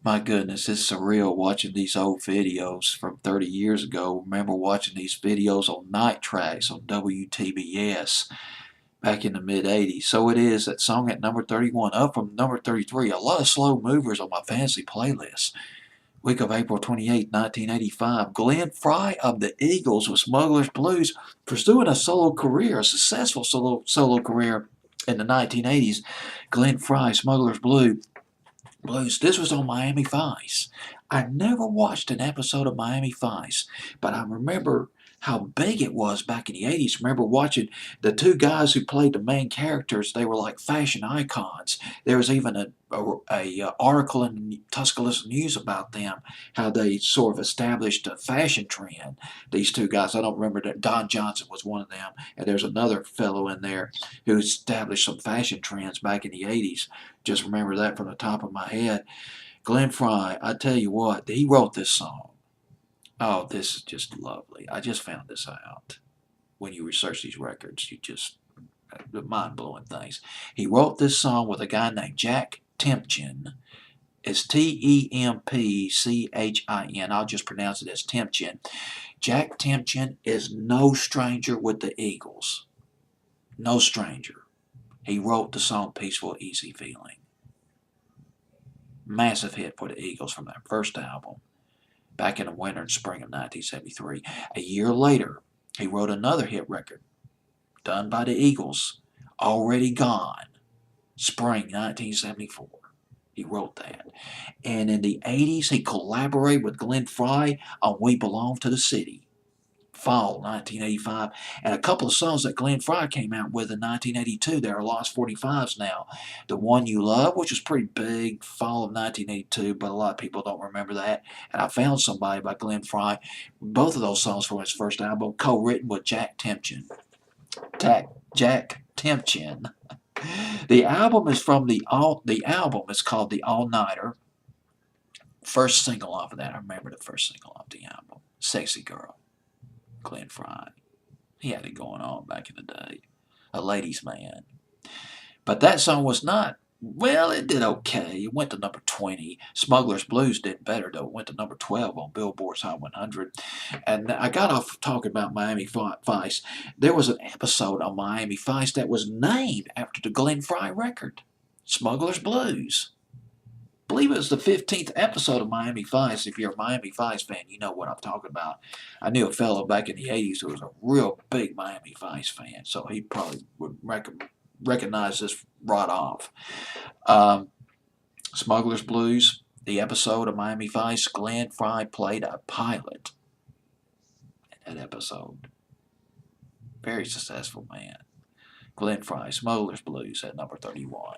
My goodness, it's surreal watching these old videos from 30 years ago. Remember watching these videos on night tracks on WTBS back in the mid 80s. So it is that song at number 31, up from number 33. A lot of slow movers on my fancy playlist. Week of April 28, 1985. Glenn Frey of the Eagles with Smuggler's Blues pursuing a solo career, a successful solo career in the 1980s. Glenn Frey, Smuggler's Blues. This was on Miami Vice. I never watched an episode of Miami Vice, but I remember how big it was back in the 80s. Remember watching the two guys who played the main characters. They were like fashion icons. There was even a article in the Tuscaloosa News about them, how they sort of established a fashion trend. These two guys, I don't remember that. Don Johnson was one of them, and there's another fellow in there who established some fashion trends back in the 80s. Just remember that from the top of my head. Glenn Frey, I tell you what, he wrote this song. Oh, this is just lovely. I just found this out. When you research these records, you just, the mind blowing things. He wrote this song with a guy named Jack Tempchin. It's Tempchin. I'll just pronounce it as Tempchin. Jack Tempchin is no stranger with the Eagles. No stranger. He wrote the song Peaceful Easy Feeling. Massive hit for the Eagles from their first album back in the winter and spring of 1973. A year later, he wrote another hit record done by the Eagles, Already Gone, spring 1974. He wrote that. And in the 80s, he collaborated with Glenn Frey on We Belong to the City, fall 1985, and a couple of songs that Glenn Frey came out with in 1982. They're Lost 45s now. The One You Love, which was pretty big, fall of 1982, but a lot of people don't remember that. And I Found Somebody by Glenn Frey. Both of those songs from his first album, co-written with Jack Tempchin. Jack Tempchin. The album is the album is called The All Nighter. First single off of that, I remember the first single off the album, Sexy Girl. Glenn Frey. He had it going on back in the day. A ladies' man. But that song was not, well, it did okay. It went to number 20. Smuggler's Blues did better, though. It went to number 12 on Billboard's Hot 100. And I got off talking about Miami Vice. There was an episode on Miami Vice that was named after the Glenn Frey record, Smuggler's Blues. I believe it was the 15th episode of Miami Vice. If you're a Miami Vice fan, you know what I'm talking about. I knew a fellow back in the 80s who was a real big Miami Vice fan, so he probably would recognize this right off. Um, Smuggler's Blues, the episode of Miami Vice, Glenn Frey played a pilot in that episode. Very successful man. Glenn Frey, Smuggler's Blues at number 31.